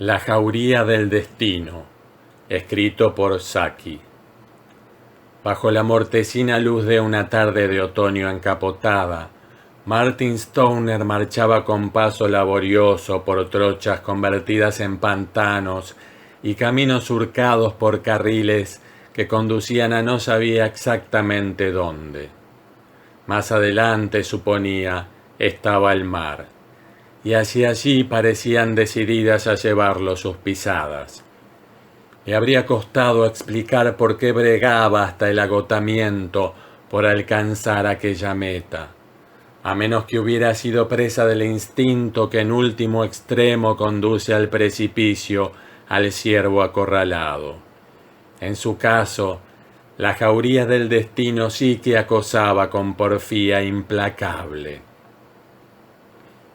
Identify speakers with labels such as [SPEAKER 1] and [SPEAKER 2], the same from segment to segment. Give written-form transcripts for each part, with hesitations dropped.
[SPEAKER 1] La jauría del destino, escrito por Saki. Bajo la mortecina luz de una tarde de otoño encapotada, Martin Stoner marchaba con paso laborioso por trochas convertidas en pantanos y caminos surcados por carriles que conducían a no sabía exactamente dónde. Más adelante, suponía, estaba el mar, y hacia allí parecían decididas a llevarlo sus pisadas. Le habría costado explicar por qué bregaba hasta el agotamiento por alcanzar aquella meta, a menos que hubiera sido presa del instinto que en último extremo conduce al precipicio al ciervo acorralado. En su caso, la jauría del destino sí que acosaba con porfía implacable.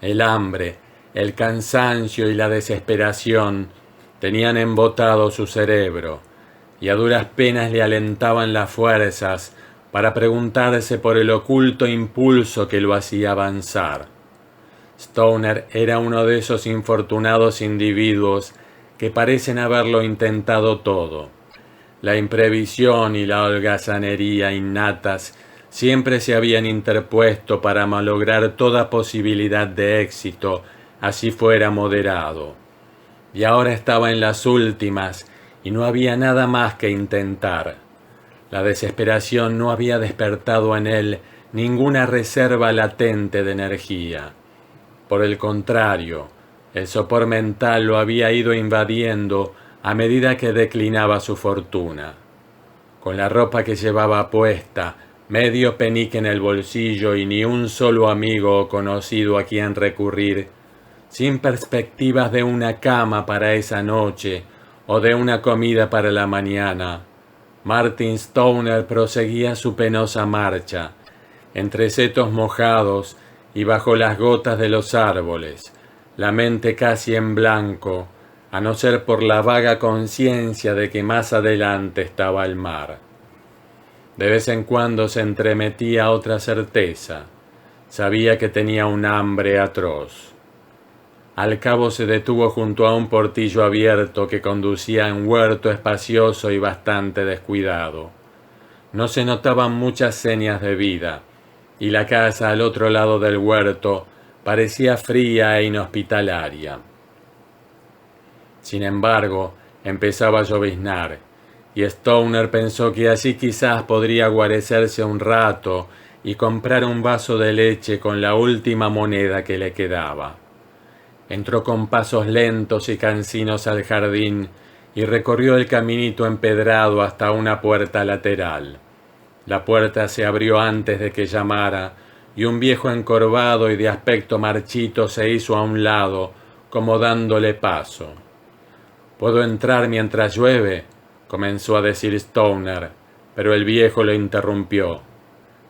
[SPEAKER 1] El hambre, el cansancio y la desesperación tenían embotado su cerebro, y a duras penas le alentaban las fuerzas para preguntarse por el oculto impulso que lo hacía avanzar. Stoner era uno de esos infortunados individuos que parecen haberlo intentado todo. La imprevisión y la holgazanería innatas siempre se habían interpuesto para malograr toda posibilidad de éxito, así fuera moderado. Y ahora estaba en las últimas y no había nada más que intentar. La desesperación no había despertado en él ninguna reserva latente de energía. Por el contrario, el sopor mental lo había ido invadiendo a medida que declinaba su fortuna. Con la ropa que llevaba puesta, medio penique en el bolsillo y ni un solo amigo o conocido a quien recurrir, sin perspectivas de una cama para esa noche o de una comida para la mañana, Martin Stoner proseguía su penosa marcha, entre setos mojados y bajo las gotas de los árboles, la mente casi en blanco, a no ser por la vaga conciencia de que más adelante estaba el mar. De vez en cuando se entremetía otra certeza. Sabía que tenía un hambre atroz. Al cabo se detuvo junto a un portillo abierto que conducía a un huerto espacioso y bastante descuidado. No se notaban muchas señas de vida, y la casa al otro lado del huerto parecía fría e inhospitalaria. Sin embargo, empezaba a lloviznar, y Stoner pensó que así quizás podría guarecerse un rato y comprar un vaso de leche con la última moneda que le quedaba. Entró con pasos lentos y cansinos al jardín y recorrió el caminito empedrado hasta una puerta lateral. La puerta se abrió antes de que llamara, y un viejo encorvado y de aspecto marchito se hizo a un lado, como dándole paso. «¿Puedo entrar mientras llueve?», comenzó a decir Stoner, pero el viejo lo interrumpió.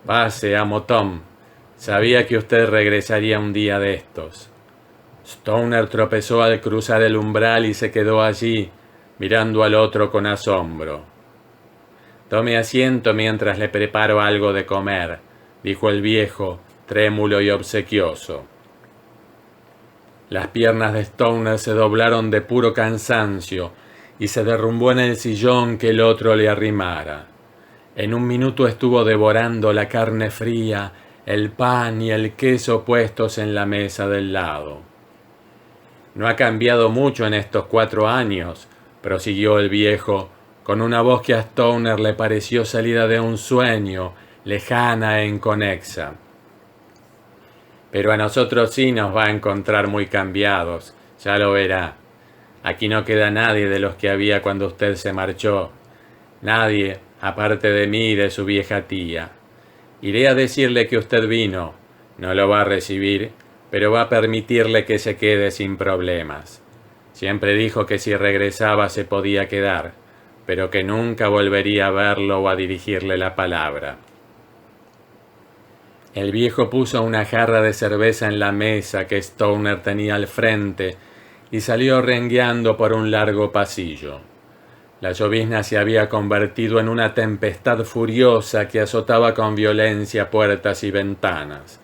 [SPEAKER 1] «Pase, amo Tom. Sabía que usted regresaría un día de estos». Stoner tropezó al cruzar el umbral y se quedó allí, mirando al otro con asombro. «Tome asiento mientras le preparo algo de comer», dijo el viejo, trémulo y obsequioso. Las piernas de Stoner se doblaron de puro cansancio y se derrumbó en el sillón que el otro le arrimara. En un minuto estuvo devorando la carne fría, el pan y el queso puestos en la mesa del lado. «No ha cambiado mucho en estos 4 años», prosiguió el viejo, con una voz que a Stoner le pareció salida de un sueño, lejana e inconexa. «Pero a nosotros sí nos va a encontrar muy cambiados, ya lo verá. Aquí no queda nadie de los que había cuando usted se marchó. Nadie, aparte de mí y de su vieja tía. Iré a decirle que usted vino. No lo va a recibir, pero va a permitirle que se quede sin problemas. Siempre dijo que si regresaba se podía quedar, pero que nunca volvería a verlo o a dirigirle la palabra». El viejo puso una jarra de cerveza en la mesa que Stoner tenía al frente y salió rengueando por un largo pasillo. La llovizna se había convertido en una tempestad furiosa que azotaba con violencia puertas y ventanas.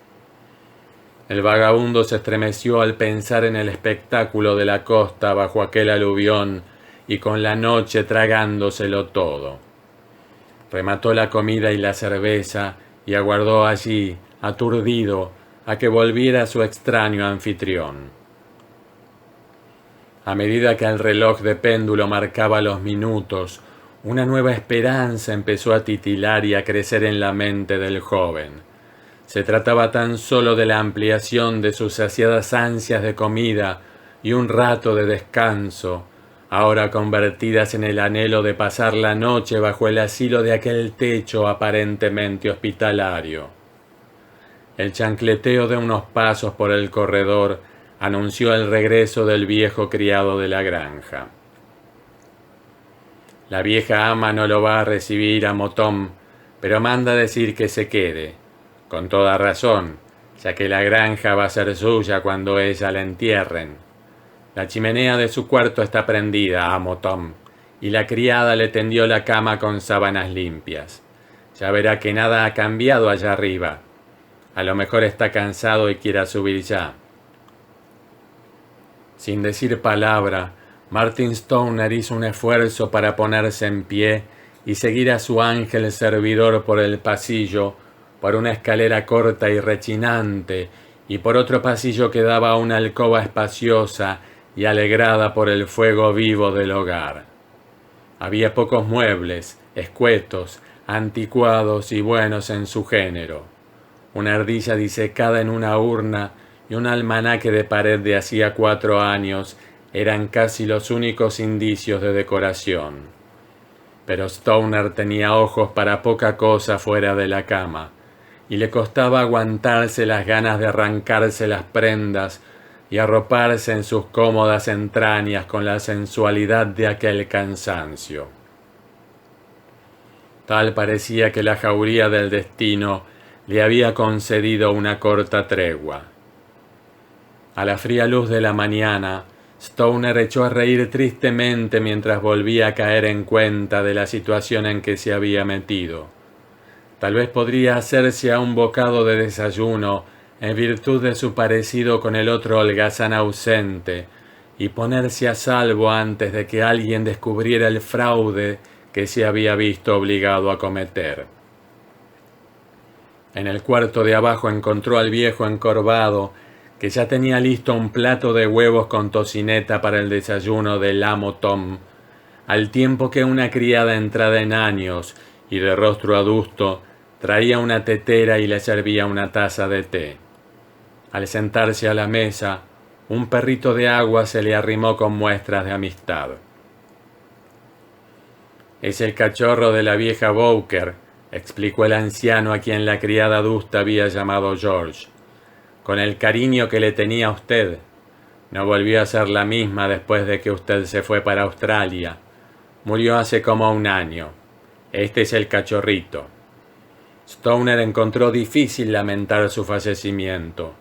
[SPEAKER 1] El vagabundo se estremeció al pensar en el espectáculo de la costa bajo aquel aluvión y con la noche tragándoselo todo. Remató la comida y la cerveza y aguardó allí, aturdido, a que volviera su extraño anfitrión. A medida que el reloj de péndulo marcaba los minutos, una nueva esperanza empezó a titilar y a crecer en la mente del joven. Se trataba tan solo de la ampliación de sus saciadas ansias de comida y un rato de descanso, ahora convertidas en el anhelo de pasar la noche bajo el asilo de aquel techo aparentemente hospitalario. El chancleteo de unos pasos por el corredor anunció el regreso del viejo criado de la granja. La vieja ama no lo va a recibir a Motom, pero manda decir que se quede, con toda razón, ya que la granja va a ser suya cuando ella la entierren. La chimenea de su cuarto está prendida, amo Tom, y la criada le tendió la cama con sábanas limpias. Ya verá que nada ha cambiado allá arriba. A lo mejor está cansado y quiera subir ya. Sin decir palabra, Martin Stoner hizo un esfuerzo para ponerse en pie y seguir a su ángel servidor por el pasillo, por una escalera corta y rechinante, y por otro pasillo que daba a una alcoba espaciosa y alegrada por el fuego vivo del hogar. Había pocos muebles, escuetos, anticuados y buenos en su género. Una ardilla disecada en una urna y un almanaque de pared de hacía 4 años eran casi los únicos indicios de decoración. Pero Stoner tenía ojos para poca cosa fuera de la cama, y le costaba aguantarse las ganas de arrancarse las prendas y arroparse en sus cómodas entrañas con la sensualidad de aquel cansancio. Tal parecía que la jauría del destino le había concedido una corta tregua. A la fría luz de la mañana, Stoner echó a reír tristemente mientras volvía a caer en cuenta de la situación en que se había metido. Tal vez podría hacerse a un bocado de desayuno en virtud de su parecido con el otro holgazán ausente y ponerse a salvo antes de que alguien descubriera el fraude que se había visto obligado a cometer. En el cuarto de abajo encontró al viejo encorvado que ya tenía listo un plato de huevos con tocineta para el desayuno del amo Tom, al tiempo que una criada entrada en años y de rostro adusto traía una tetera y le servía una taza de té. Al sentarse a la mesa, un perrito de agua se le arrimó con muestras de amistad. «Es el cachorro de la vieja Bowker», explicó el anciano a quien la criada adusta había llamado George. «Con el cariño que le tenía a usted. No volvió a ser la misma después de que usted se fue para Australia. Murió hace como 1 año. Este es el cachorrito». Stoner encontró difícil lamentar su fallecimiento.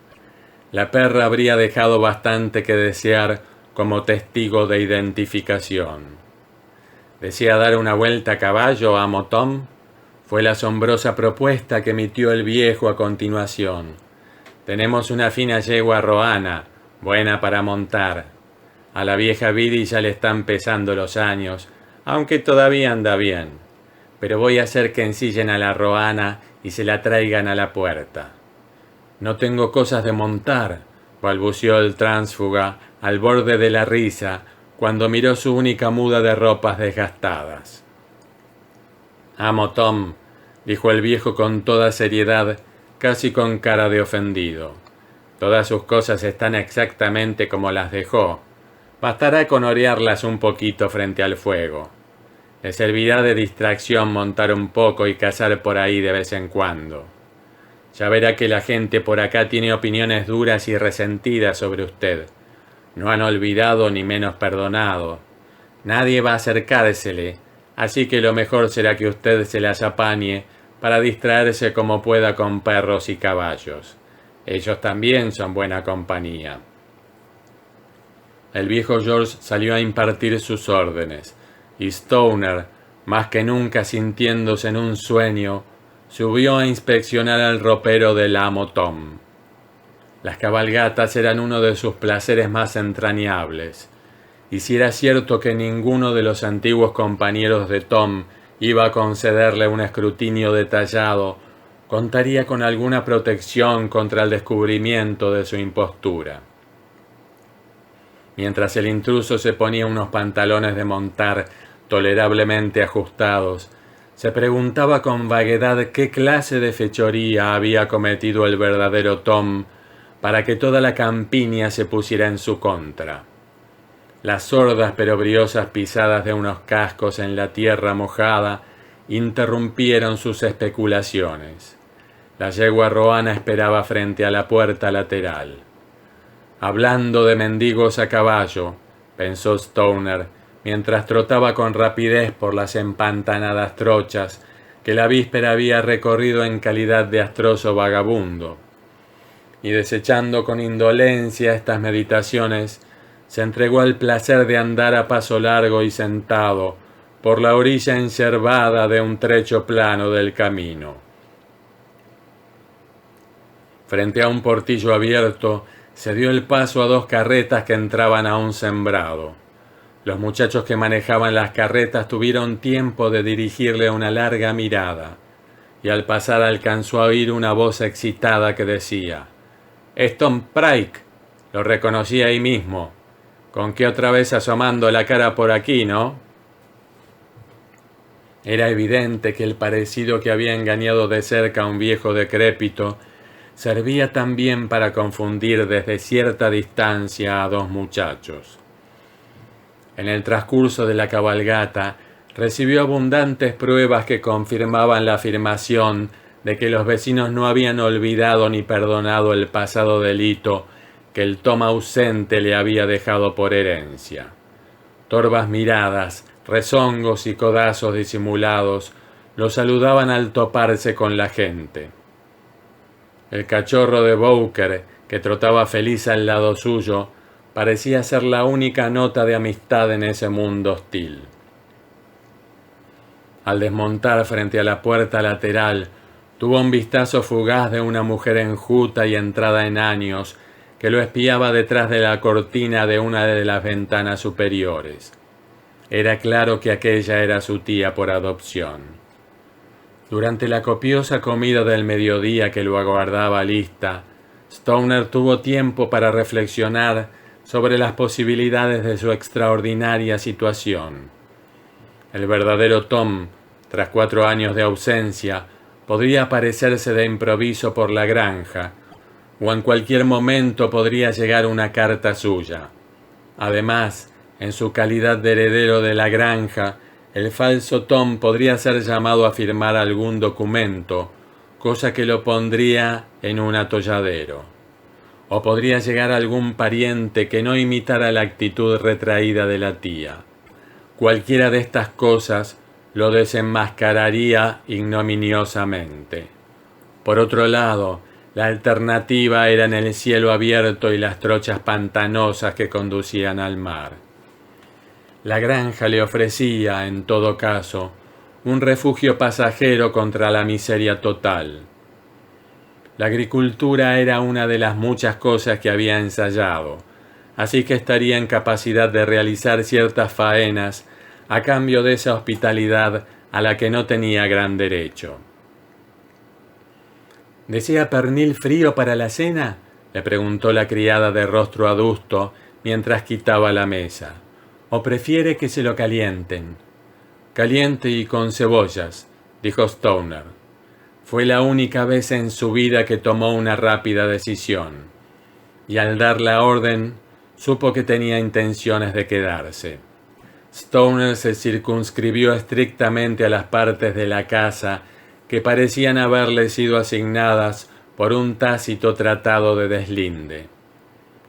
[SPEAKER 1] La perra habría dejado bastante que desear como testigo de identificación. «¿Desea dar una vuelta a caballo, amo Tom?», fue la asombrosa propuesta que emitió el viejo a continuación. «Tenemos una fina yegua roana, buena para montar. A la vieja Biddy ya le están pesando los años, aunque todavía anda bien. Pero voy a hacer que ensillen a la roana y se la traigan a la puerta». «No tengo cosas de montar», balbuceó el tránsfuga al borde de la risa cuando miró su única muda de ropas desgastadas. «Amo Tom», dijo el viejo con toda seriedad, casi con cara de ofendido. «Todas sus cosas están exactamente como las dejó. Bastará con orearlas un poquito frente al fuego. Le servirá de distracción montar un poco y cazar por ahí de vez en cuando. Ya verá que la gente por acá tiene opiniones duras y resentidas sobre usted. No han olvidado ni menos perdonado. Nadie va a acercársele, así que lo mejor será que usted se las apañe para distraerse como pueda con perros y caballos. Ellos también son buena compañía». El viejo George salió a impartir sus órdenes, y Stoner, más que nunca sintiéndose en un sueño, subió a inspeccionar el ropero del amo Tom. Las cabalgatas eran uno de sus placeres más entrañables, y si era cierto que ninguno de los antiguos compañeros de Tom iba a concederle un escrutinio detallado, contaría con alguna protección contra el descubrimiento de su impostura. Mientras el intruso se ponía unos pantalones de montar tolerablemente ajustados, se preguntaba con vaguedad qué clase de fechoría había cometido el verdadero Tom para que toda la campiña se pusiera en su contra. Las sordas pero briosas pisadas de unos cascos en la tierra mojada interrumpieron sus especulaciones. La yegua Roana esperaba frente a la puerta lateral. Hablando de mendigos a caballo, pensó Stoner, mientras trotaba con rapidez por las empantanadas trochas que la víspera había recorrido en calidad de astroso vagabundo. Y desechando con indolencia estas meditaciones, se entregó al placer de andar a paso largo y sentado por la orilla enyerbada de un trecho plano del camino. Frente a un portillo abierto, se dio el paso a 2 carretas que entraban a un sembrado. Los muchachos que manejaban las carretas tuvieron tiempo de dirigirle una larga mirada, y al pasar alcanzó a oír una voz excitada que decía: «Es Tom Pryke, lo reconocí ahí mismo. ¿Con qué otra vez asomando la cara por aquí, no?» Era evidente que el parecido que había engañado de cerca a un viejo decrépito servía también para confundir desde cierta distancia a 2 muchachos. En el transcurso de la cabalgata recibió abundantes pruebas que confirmaban la afirmación de que los vecinos no habían olvidado ni perdonado el pasado delito que el Tom ausente le había dejado por herencia. Torvas miradas, rezongos y codazos disimulados lo saludaban al toparse con la gente. El cachorro de Bowker, que trotaba feliz al lado suyo, parecía ser la única nota de amistad en ese mundo hostil. Al desmontar frente a la puerta lateral, tuvo un vistazo fugaz de una mujer enjuta y entrada en años, que lo espiaba detrás de la cortina de una de las ventanas superiores. Era claro que aquella era su tía por adopción. Durante la copiosa comida del mediodía que lo aguardaba lista, Stoner tuvo tiempo para reflexionar sobre las posibilidades de su extraordinaria situación. El verdadero Tom, tras 4 años de ausencia, podría aparecerse de improviso por la granja, o en cualquier momento podría llegar una carta suya. Además, en su calidad de heredero de la granja, el falso Tom podría ser llamado a firmar algún documento, cosa que lo pondría en un atolladero. O podría llegar algún pariente que no imitara la actitud retraída de la tía. Cualquiera de estas cosas lo desenmascararía ignominiosamente. Por otro lado, la alternativa era en el cielo abierto y las trochas pantanosas que conducían al mar. La granja le ofrecía, en todo caso, un refugio pasajero contra la miseria total. La agricultura era una de las muchas cosas que había ensayado, así que estaría en capacidad de realizar ciertas faenas a cambio de esa hospitalidad a la que no tenía gran derecho. «¿Desea pernil frío para la cena?», le preguntó la criada de rostro adusto mientras quitaba la mesa. «¿O prefiere que se lo calienten?». «Caliente y con cebollas», dijo Stoner. Fue la única vez en su vida que tomó una rápida decisión, y al dar la orden supo que tenía intenciones de quedarse. Stoner se circunscribió estrictamente a las partes de la casa que parecían haberle sido asignadas por un tácito tratado de deslinde.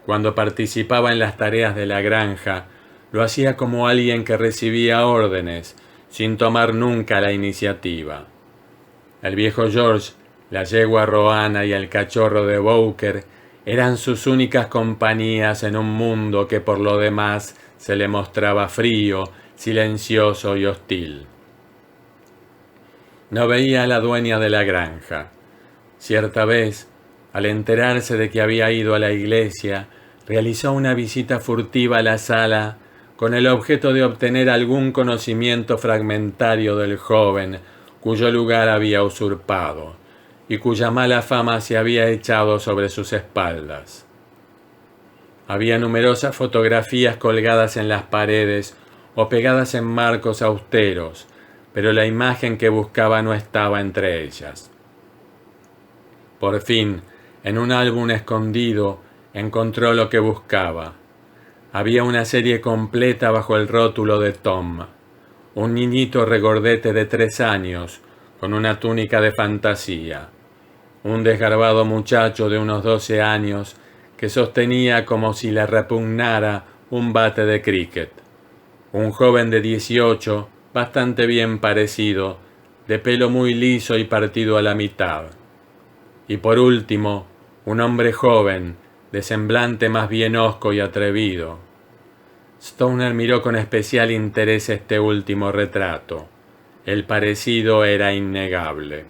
[SPEAKER 1] Cuando participaba en las tareas de la granja, lo hacía como alguien que recibía órdenes, sin tomar nunca la iniciativa. El viejo George, la yegua Roana y el cachorro de Bowker eran sus únicas compañías en un mundo que por lo demás se le mostraba frío, silencioso y hostil. No veía a la dueña de la granja. Cierta vez, Al enterarse de que había ido a la iglesia, realizó una visita furtiva a la sala con el objeto de obtener algún conocimiento fragmentario del joven cuyo lugar había usurpado y cuya mala fama se había echado sobre sus espaldas. Había numerosas fotografías colgadas en las paredes o pegadas en marcos austeros, pero la imagen que buscaba no estaba entre ellas. Por fin, en un álbum escondido, encontró lo que buscaba. Había una serie completa bajo el rótulo de Tom, un niñito regordete de 3 años, con una túnica de fantasía, un desgarbado muchacho de unos 12 años que sostenía como si le repugnara un bate de cricket, un joven de 18, bastante bien parecido, de pelo muy liso y partido a la mitad, y por último, un hombre joven, de semblante más bien hosco y atrevido. Stoner miró con especial interés este último retrato. El parecido era innegable.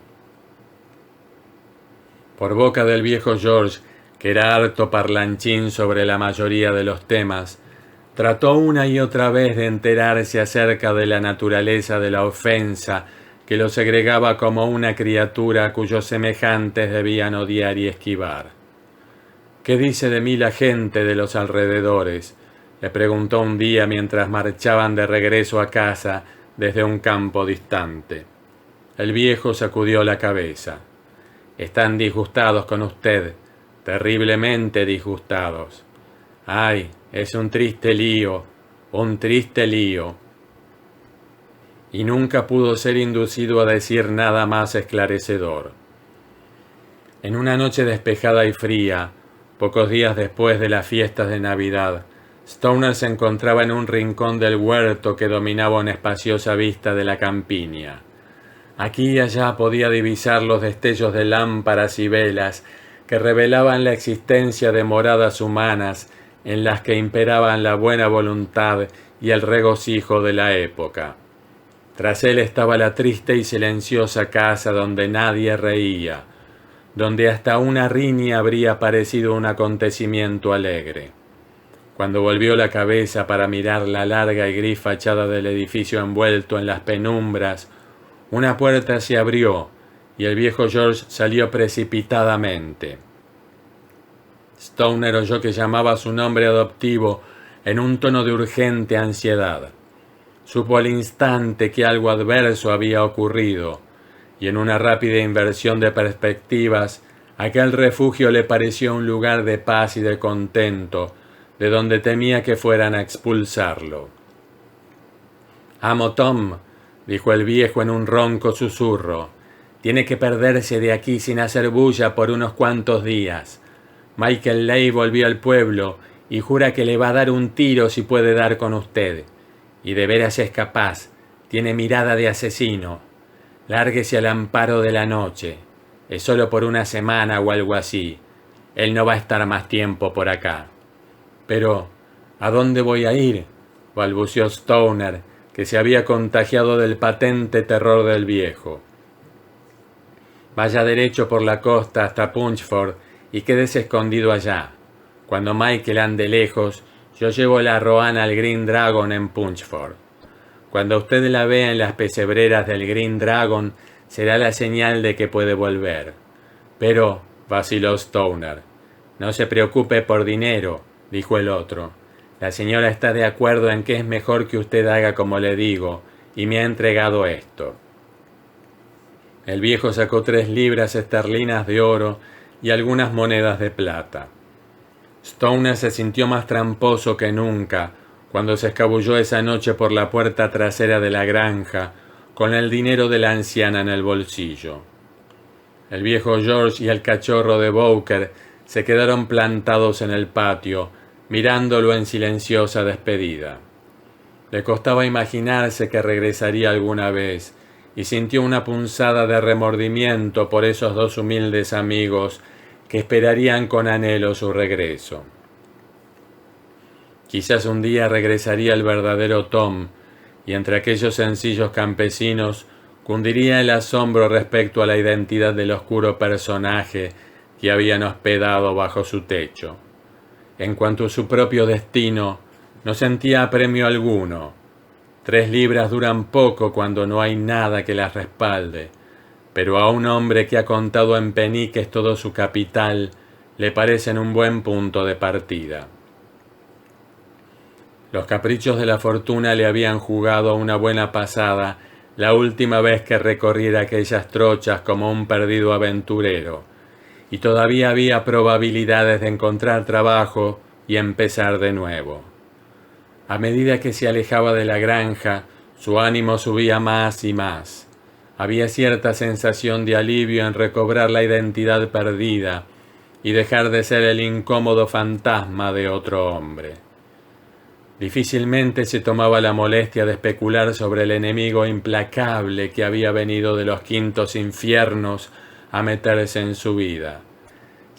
[SPEAKER 1] Por boca del viejo George, que era harto parlanchín sobre la mayoría de los temas, trató una y otra vez de enterarse acerca de la naturaleza de la ofensa que lo segregaba como una criatura cuyos semejantes debían odiar y esquivar. «¿Qué dice de mí la gente de los alrededores?», le preguntó un día mientras marchaban de regreso a casa desde un campo distante. El viejo sacudió la cabeza. «Están disgustados con usted, terriblemente disgustados. Ay, es un triste lío, un triste lío». Y nunca pudo ser inducido a decir nada más esclarecedor. En una noche despejada y fría, pocos días después de las fiestas de Navidad, Stoner se encontraba en un rincón del huerto que dominaba una espaciosa vista de la campiña. Aquí y allá podía divisar los destellos de lámparas y velas que revelaban la existencia de moradas humanas en las que imperaban la buena voluntad y el regocijo de la época. Tras él estaba la triste y silenciosa casa donde nadie reía, donde hasta una riña habría parecido un acontecimiento alegre. Cuando volvió la cabeza para mirar la larga y gris fachada del edificio envuelto en las penumbras, una puerta se abrió y el viejo George salió precipitadamente. Stoner oyó que llamaba su nombre adoptivo en un tono de urgente ansiedad. Supo al instante que algo adverso había ocurrido, y en una rápida inversión de perspectivas, aquel refugio le pareció un lugar de paz y de contento, de donde temía que fueran a expulsarlo. «Amo Tom», dijo el viejo en un ronco susurro, «tiene que perderse de aquí sin hacer bulla por unos cuantos días. Michael Ley volvió al pueblo y jura que le va a dar un tiro si puede dar con usted. Y de veras es capaz, tiene mirada de asesino. Lárguese al amparo de la noche. Es solo por una semana o algo así. Él no va a estar más tiempo por acá». «Pero, ¿a dónde voy a ir?», balbuceó Stoner, que se había contagiado del patente terror del viejo. «Vaya derecho por la costa hasta Punchford y quédese escondido allá. Cuando Michael ande lejos, yo llevo la Roana al Green Dragon en Punchford. Cuando usted la vea en las pesebreras del Green Dragon, será la señal de que puede volver. Pero», vaciló Stoner, «no se preocupe por dinero», dijo el otro. «La señora está de acuerdo en que es mejor que usted haga como le digo, y me ha entregado esto». El viejo sacó 3 libras esterlinas de oro y algunas monedas de plata. Stoner se sintió más tramposo que nunca cuando se escabulló esa noche por la puerta trasera de la granja con el dinero de la anciana en el bolsillo. El viejo George y el cachorro de Bowker se quedaron plantados en el patio, mirándolo en silenciosa despedida. Le costaba imaginarse que regresaría alguna vez, y sintió una punzada de remordimiento por esos 2 humildes amigos que esperarían con anhelo su regreso. Quizás un día regresaría el verdadero Tom, y entre aquellos sencillos campesinos cundiría el asombro respecto a la identidad del oscuro personaje que habían hospedado bajo su techo. En cuanto a su propio destino, no sentía apremio alguno. 3 libras duran poco cuando no hay nada que las respalde, pero a un hombre que ha contado en peniques todo su capital, le parecen un buen punto de partida. Los caprichos de la fortuna le habían jugado una buena pasada la última vez que recorriera aquellas trochas como un perdido aventurero, y todavía había probabilidades de encontrar trabajo y empezar de nuevo. A medida que se alejaba de la granja, su ánimo subía más y más. Había cierta sensación de alivio en recobrar la identidad perdida y dejar de ser el incómodo fantasma de otro hombre. Difícilmente se tomaba la molestia de especular sobre el enemigo implacable que había venido de los quintos infiernos a meterse en su vida.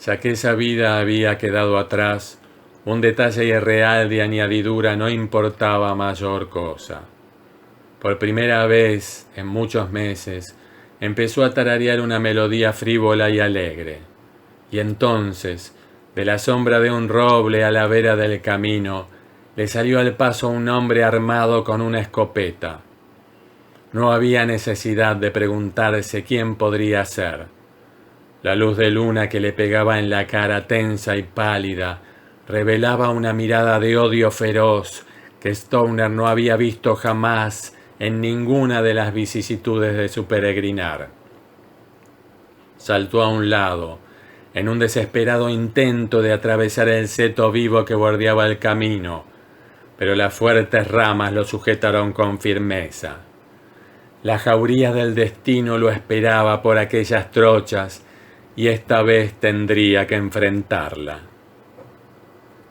[SPEAKER 1] Ya que esa vida había quedado atrás, un detalle irreal de añadidura no importaba mayor cosa. Por primera vez en muchos meses, empezó a tararear una melodía frívola y alegre. Y entonces, de la sombra de un roble a la vera del camino, le salió al paso un hombre armado con una escopeta. No había necesidad de preguntarse quién podría ser. La luz de luna que le pegaba en la cara tensa y pálida revelaba una mirada de odio feroz que Stoner no había visto jamás en ninguna de las vicisitudes de su peregrinar. Saltó a un lado, en un desesperado intento de atravesar el seto vivo que bordeaba el camino, pero las fuertes ramas lo sujetaron con firmeza. La jauría del destino lo esperaba por aquellas trochas, y esta vez tendría que enfrentarla.